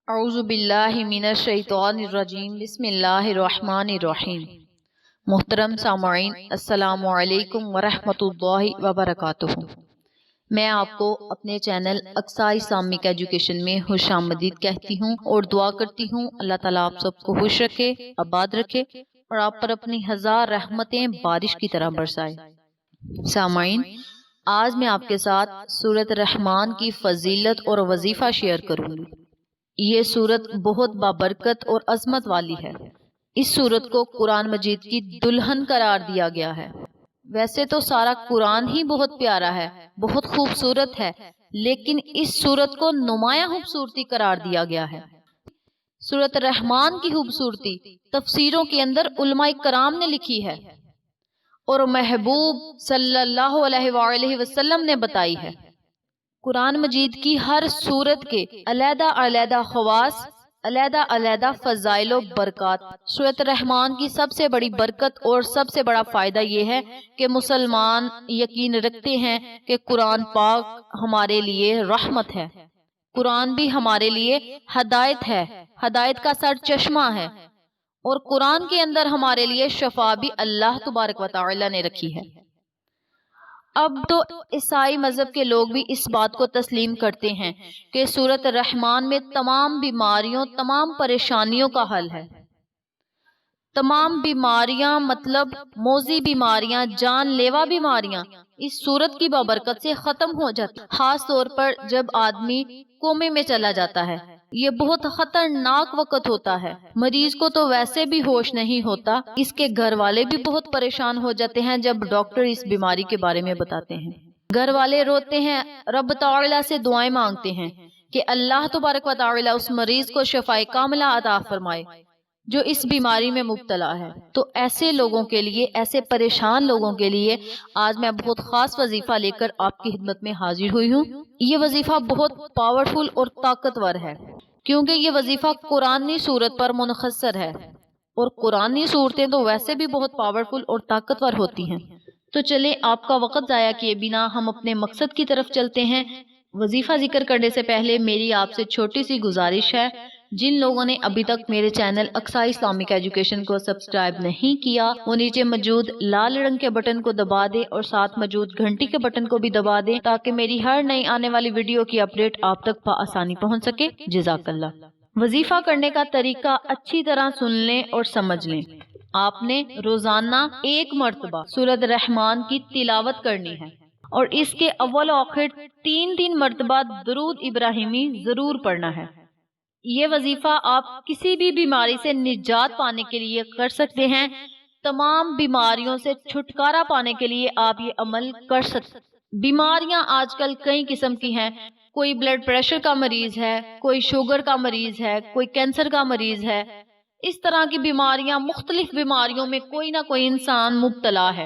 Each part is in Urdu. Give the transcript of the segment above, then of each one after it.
اعوذ باللہ من الشیطان الرجیم بسم اللہ الرحمن الرحیم۔ محترم سامعین، السلام علیکم ورحمۃ اللہ وبرکاتہ۔ میں آپ کو اپنے چینل اقصیٰ اسلامک ایجوکیشن میں خوش آمدید کہتی ہوں اور دعا کرتی ہوں اللہ تعالیٰ آپ سب کو خوش رکھے، آباد رکھے اور آپ پر اپنی ہزار رحمتیں بارش کی طرح برسائے۔ سامعین، آج میں آپ کے ساتھ سورۃ الرحمن کی فضیلت اور وظیفہ شیئر کروں گی۔ یہ سورت بہت بابرکت اور عظمت والی ہے۔ اس سورت کو قرآن مجید کی دلہن قرار دیا گیا ہے۔ ویسے تو سارا قرآن ہی بہت پیارا ہے، بہت خوبصورت ہے، لیکن اس سورت کو نمایاں خوبصورتی قرار دیا گیا ہے۔ سورۃ الرحمن کی خوبصورتی تفسیروں کے اندر علماء کرام نے لکھی ہے اور محبوب صلی اللہ علیہ وآلہ وسلم نے بتائی ہے۔ قرآن مجید کی ہر سورت کے علیحدہ علیحدہ خواص، علیحدہ علیحدہ فضائل و برکات۔ سورۃ الرحمن کی سب سے بڑی برکت اور سب سے بڑا فائدہ یہ ہے کہ مسلمان یقین رکھتے ہیں کہ قرآن پاک ہمارے لیے رحمت ہے، قرآن بھی ہمارے لیے ہدایت ہے، ہدایت کا سر چشمہ ہے، اور قرآن کے اندر ہمارے لیے شفا بھی اللہ تبارک و تعالی نے رکھی ہے۔ اب تو عیسائی مذہب کے لوگ بھی اس بات کو تسلیم کرتے ہیں کہ سورۃ الرحمن میں تمام بیماریوں، تمام پریشانیوں کا حل ہے۔ تمام بیماریاں مطلب موذی بیماریاں، جان لیوا بیماریاں اس سورت کی بابرکت سے ختم ہو جاتی، خاص طور پر جب آدمی کومے میں چلا جاتا ہے۔ یہ بہت خطرناک وقت ہوتا ہے، مریض کو تو ویسے بھی ہوش نہیں ہوتا، اس کے گھر والے بھی بہت پریشان ہو جاتے ہیں جب ڈاکٹر اس بیماری کے بارے میں بتاتے ہیں۔ گھر والے روتے ہیں، رب تعالی سے دعائیں مانگتے ہیں کہ اللہ تبارک و تعالی اس مریض کو شفائے کاملہ عطا فرمائے جو اس بیماری میں مبتلا ہے۔ تو ایسے لوگوں کے لیے، ایسے پریشان لوگوں کے لیے آج میں بہت خاص وظیفہ لے کر آپ کی خدمت میں حاضر ہوئی ہوں۔ یہ وظیفہ بہت پاورفل اور طاقتور ہے کیونکہ یہ وظیفہ قرآنی صورت پر منحصر ہے، اور قرآنی صورتیں تو ویسے بھی بہت پاورفل اور طاقتور ہوتی ہیں۔ تو چلیں آپ کا وقت ضائع کیے بنا ہم اپنے مقصد کی طرف چلتے ہیں۔ وظیفہ ذکر کرنے سے پہلے میری آپ سے چھوٹی سی گزارش ہے، جن لوگوں نے ابھی تک میرے چینل اقصیٰ اسلامک ایجوکیشن کو سبسکرائب نہیں کیا، وہ نیچے موجود لال رنگ کے بٹن کو دبا دیں اور ساتھ موجود گھنٹی کے بٹن کو بھی دبا دیں تاکہ میری ہر نئی آنے والی ویڈیو کی اپڈیٹ آپ تک بآسانی پہنچ سکے۔ جزاک اللہ۔ وظیفہ کرنے کا طریقہ اچھی طرح سن لیں اور سمجھ لیں۔ آپ نے روزانہ ایک مرتبہ سورۃ الرحمن کی تلاوت کرنی ہے اور اس کے اول و آخر تین مرتبہ درود ابراہیمی ضرور پڑھنا ہے۔ یہ وظیفہ آپ کسی بھی بیماری سے نجات پانے کے لیے کر سکتے ہیں، تمام بیماریوں سے چھٹکارا پانے کے لیے آپ یہ عمل کر سکتے ہیں۔ بیماریاں آج کل کئی قسم کی ہیں، کوئی بلڈ پریشر کا مریض ہے، کوئی شوگر کا مریض ہے، کوئی کینسر کا مریض ہے، اس طرح کی بیماریاں، مختلف بیماریوں میں کوئی نہ کوئی انسان مبتلا ہے۔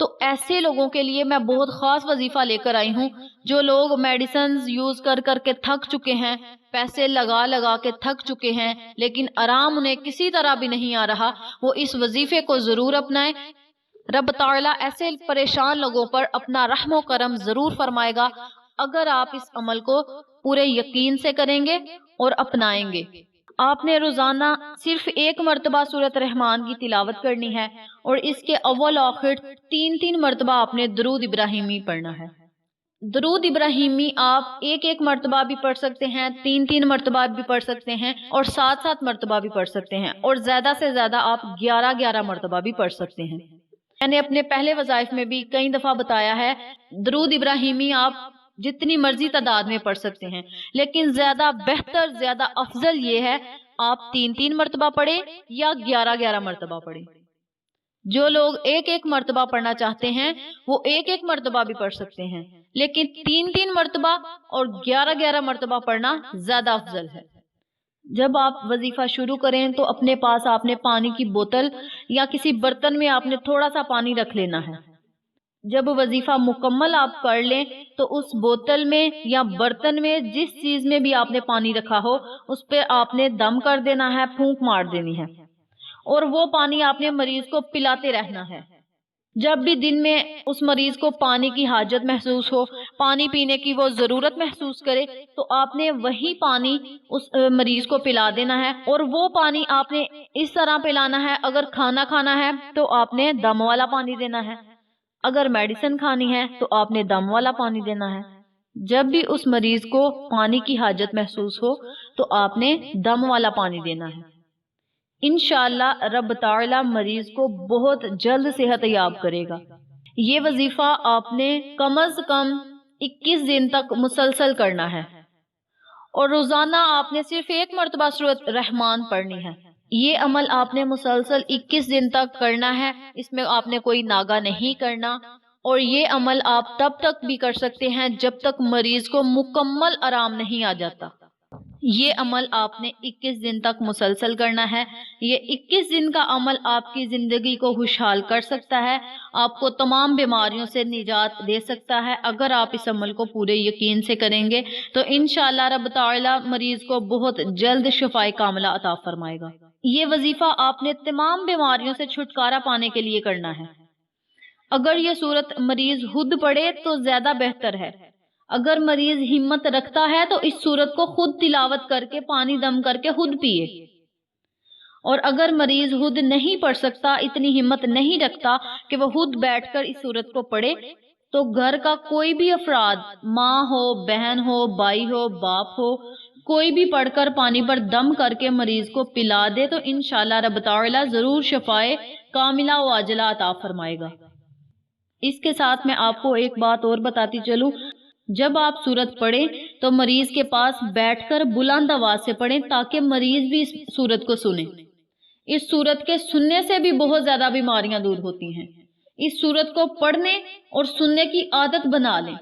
تو ایسے لوگوں کے لیے میں بہت خاص وظیفہ لے کر آئی ہوں، جو لوگ میڈیسنز یوز کر کر کے تھک چکے ہیں، پیسے لگا لگا کے تھک چکے ہیں، لیکن آرام انہیں کسی طرح بھی نہیں آ رہا، وہ اس وظیفے کو ضرور اپنائیں۔ رب تعالی ایسے پریشان لوگوں پر اپنا رحم و کرم ضرور فرمائے گا اگر آپ اس عمل کو پورے یقین سے کریں گے اور اپنائیں گے۔ آپ نے روزانہ صرف ایک مرتبہ سورۃ الرحمن کی تلاوت کرنی ہے اور اس کے اول آخر تین مرتبہ آپ نے درود ابراہیمی پڑھنا ہے۔ درود ابراہیمی آپ ایک مرتبہ بھی پڑھ سکتے ہیں، تین مرتبہ بھی پڑھ سکتے ہیں اور سات مرتبہ بھی پڑھ سکتے ہیں، اور زیادہ سے زیادہ آپ 11 مرتبہ بھی پڑھ سکتے ہیں۔ میں نے اپنے پہلے وظائف میں بھی کئی دفعہ بتایا ہے، درود ابراہیمی آپ جتنی مرضی تعداد میں پڑھ سکتے ہیں، لیکن زیادہ بہتر، زیادہ افضل یہ ہے آپ تین مرتبہ پڑھیں یا 11 مرتبہ پڑھیں۔ جو لوگ ایک مرتبہ پڑھنا چاہتے ہیں وہ ایک مرتبہ بھی پڑھ سکتے ہیں، لیکن تین مرتبہ اور 11 مرتبہ پڑھنا زیادہ افضل ہے۔ جب آپ وظیفہ شروع کریں تو اپنے پاس آپ نے پانی کی بوتل یا کسی برتن میں آپ نے تھوڑا سا پانی رکھ لینا ہے۔ جب وظیفہ مکمل آپ کر لیں تو اس بوتل میں یا برتن میں، جس چیز میں بھی آپ نے پانی رکھا ہو، اس پہ آپ نے دم کر دینا ہے، پھونک مار دینی ہے، اور وہ پانی آپ نے مریض کو پلاتے رہنا ہے۔ جب بھی دن میں اس مریض کو پانی کی حاجت محسوس ہو، پانی پینے کی وہ ضرورت محسوس کرے، تو آپ نے وہی پانی اس مریض کو پلا دینا ہے، اور وہ پانی آپ نے اس طرح پلانا ہے، اگر کھانا کھانا ہے تو آپ نے دم والا پانی دینا ہے، اگر میڈیسن کھانی ہے تو آپ نے دم والا پانی دینا ہے۔ جب بھی اس مریض کو پانی کی حاجت محسوس ہو تو آپ نے دم والا پانی دینا ہے۔ انشاءاللہ رب تعالی مریض کو بہت جلد صحت یاب کرے گا۔ یہ وظیفہ آپ نے کم از کم 21 دن تک مسلسل کرنا ہے، اور روزانہ آپ نے صرف ایک مرتبہ سورۃ رحمان پڑھنی ہے۔ یہ عمل آپ نے مسلسل 21 دن تک کرنا ہے، اس میں آپ نے کوئی ناغہ نہیں کرنا، اور یہ عمل آپ تب تک بھی کر سکتے ہیں جب تک مریض کو مکمل آرام نہیں آ جاتا۔ یہ عمل آپ نے 21 دن تک مسلسل کرنا ہے۔ یہ 21 دن کا عمل آپ کی زندگی کو خوشحال کر سکتا ہے، آپ کو تمام بیماریوں سے نجات دے سکتا ہے۔ اگر آپ اس عمل کو پورے یقین سے کریں گے تو انشاءاللہ رب تعالی مریض کو بہت جلد شفائے کاملہ عطا فرمائے گا۔ یہ وظیفہ آپ نے تمام بیماریوں سے چھٹکارا پانے کے لیے کرنا ہے۔ اگر یہ صورت مریض خود پڑھے تو زیادہ بہتر ہے۔ اگر مریض ہمت رکھتا ہے تو اس صورت کو خود تلاوت کر کے پانی دم کر کے خود پیے، اور اگر مریض خود نہیں پڑھ سکتا، اتنی ہمت نہیں رکھتا کہ وہ خود بیٹھ کر اس صورت کو پڑھے، تو گھر کا کوئی بھی افراد، ماں ہو، بہن ہو، بھائی ہو، باپ ہو، کوئی بھی پڑھ کر پانی پر دم کر کے مریض کو پلا دے تو انشاءاللہ رب تعالی ضرور شفائے کاملہ و عاجلہ عطا فرمائے گا۔ اس کے ساتھ میں آپ کو ایک بات اور بتاتی چلوں، جب آپ سورت پڑھیں تو مریض کے پاس بیٹھ کر بلند آواز سے پڑھیں تاکہ مریض بھی اس سورت کو سنے۔ اس سورت کے سننے سے بھی بہت زیادہ بیماریاں دور ہوتی ہیں۔ اس سورت کو پڑھنے اور سننے کی عادت بنا لیں۔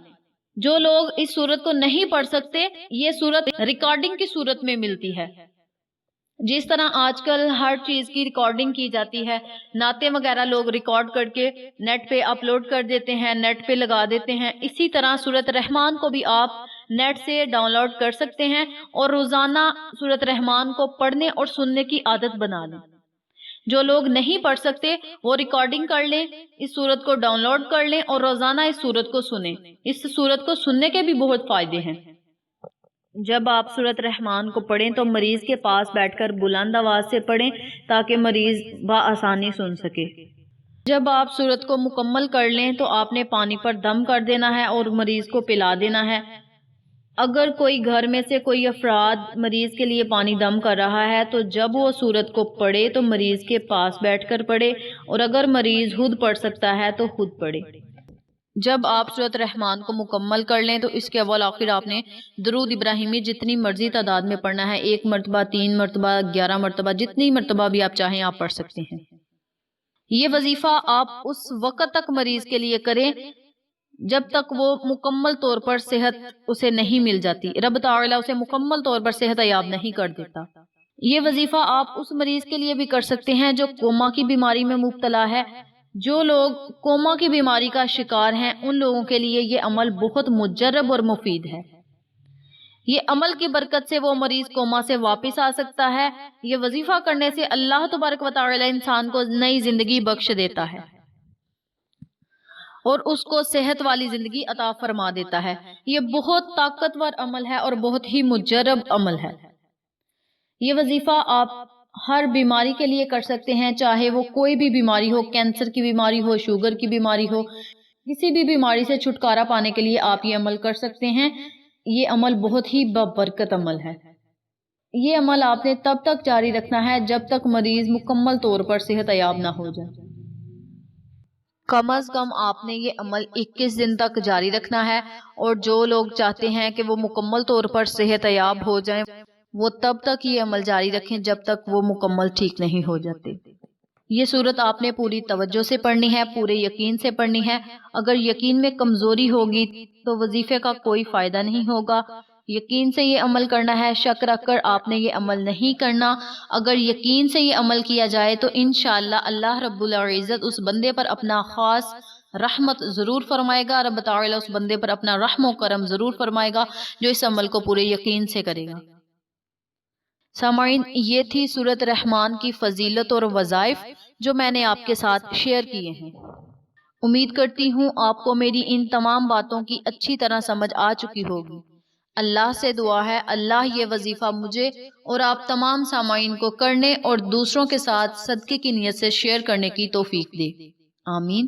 جو لوگ اس سورت کو نہیں پڑھ سکتے، یہ سورت ریکارڈنگ کی صورت میں ملتی ہے۔ جس طرح آج کل ہر چیز کی ریکارڈنگ کی جاتی ہے، نعتیں وغیرہ لوگ ریکارڈ کر کے نیٹ پہ اپلوڈ کر دیتے ہیں، نیٹ پہ لگا دیتے ہیں، اسی طرح سورۃ رحمان کو بھی آپ نیٹ سے ڈاؤن لوڈ کر سکتے ہیں، اور روزانہ سورۃ رحمان کو پڑھنے اور سننے کی عادت بنا لیں۔ جو لوگ نہیں پڑھ سکتے وہ ریکارڈنگ کر لیں، اس سورت کو ڈاؤن لوڈ کر لیں اور روزانہ اس سورت کو سنیں۔ اس سورت کو سننے کے بھی بہت فائدے ہیں۔ جب آپ سورۃ رحمان کو پڑھیں تو مریض کے پاس بیٹھ کر بلند آواز سے پڑھیں تاکہ مریض بآسانی سن سکے۔ جب آپ سورت کو مکمل کر لیں تو آپ نے پانی پر دم کر دینا ہے اور مریض کو پلا دینا ہے۔ اگر کوئی گھر میں سے کوئی افراد مریض کے لیے پانی دم کر رہا ہے تو جب وہ سورت کو پڑھے تو مریض کے پاس بیٹھ کر پڑھے، اور اگر مریض خود پڑھ سکتا ہے تو خود پڑھے۔ جب آپ سورۃ رحمان کو مکمل کر لیں تو اس کے اول آخر آپ نے درود ابراہیمی جتنی مرضی تعداد میں پڑھنا ہے، 1 مرتبہ، 3 مرتبہ، 11 مرتبہ، جتنی مرتبہ بھی آپ چاہیں آپ پڑھ سکتے ہیں۔ یہ وظیفہ آپ اس وقت تک مریض کے لیے کریں جب تک وہ مکمل طور پر صحت اسے نہیں مل جاتی، رب تعالی اسے مکمل طور پر صحت یاب نہیں کر دیتا۔ یہ وظیفہ آپ اس مریض کے لیے بھی کر سکتے ہیں جو کوما کی بیماری میں مبتلا ہے۔ جو لوگ کوما کی بیماری کا شکار ہیں ان لوگوں کے لیے یہ عمل بہت مجرب اور مفید ہے۔ یہ عمل کی برکت سے وہ مریض کوما سے واپس آ سکتا ہے۔ یہ وظیفہ کرنے سے اللہ تبارک و تعالی انسان کو نئی زندگی بخش دیتا ہے اور اس کو صحت والی زندگی عطا فرما دیتا ہے۔ یہ بہت طاقتور عمل ہے اور بہت ہی مجرب عمل ہے۔ یہ وظیفہ آپ ہر بیماری کے لیے کر سکتے ہیں، چاہے وہ کوئی بھی بیماری ہو، کینسر کی بیماری ہو، شوگر کی بیماری ہو، کسی بھی بیماری سے چھٹکارا پانے کے لیے آپ یہ عمل کر سکتے ہیں۔ یہ عمل بہت ہی بابرکت عمل ہے۔ یہ عمل آپ نے تب تک جاری رکھنا ہے جب تک مریض مکمل طور پر صحت یاب نہ ہو جائے۔ کم از کم آپ نے یہ عمل 21 دن تک جاری رکھنا ہے، اور جو لوگ چاہتے ہیں کہ وہ مکمل طور پر صحت یاب ہو جائیں وہ تب تک یہ عمل جاری رکھیں جب تک وہ مکمل ٹھیک نہیں ہو جاتے۔ یہ صورت آپ نے پوری توجہ سے پڑھنی ہے، پورے یقین سے پڑھنی ہے۔ اگر یقین میں کمزوری ہوگی تو وظیفے کا کوئی فائدہ نہیں ہوگا۔ یقین سے یہ عمل کرنا ہے، شک رکھ کر آپ نے یہ عمل نہیں کرنا۔ اگر یقین سے یہ عمل کیا جائے تو انشاءاللہ اللہ رب العزت اس بندے پر اپنا خاص رحمت ضرور فرمائے گا۔ رب تعالی اس بندے پر اپنا رحم و کرم ضرور فرمائے گا جو اس عمل کو پورے یقین سے کرے گا۔ سامعین، یہ تھی سورۃ رحمان کی فضیلت اور وظائف جو میں نے آپ کے ساتھ شیئر کیے ہیں۔ امید کرتی ہوں آپ کو میری ان تمام باتوں کی اچھی طرح سمجھ آ چکی ہوگی۔ اللہ سے دعا ہے اللہ یہ وظیفہ مجھے اور آپ تمام سامعین کو کرنے اور دوسروں کے ساتھ صدقے کی نیت سے شیئر کرنے کی توفیق دے، آمین۔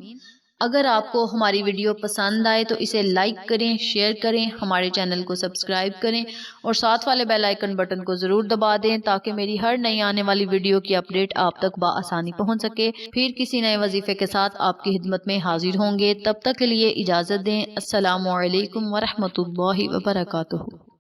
اگر آپ کو ہماری ویڈیو پسند آئے تو اسے لائک کریں، شیئر کریں، ہمارے چینل کو سبسکرائب کریں اور ساتھ والے بیل آئیکن بٹن کو ضرور دبا دیں تاکہ میری ہر نئی آنے والی ویڈیو کی اپڈیٹ آپ تک بآسانی پہنچ سکے۔ پھر کسی نئے وظیفے کے ساتھ آپ کی خدمت میں حاضر ہوں گے، تب تک کے لیے اجازت دیں۔ السلام علیکم ورحمۃ اللہ وبرکاتہ۔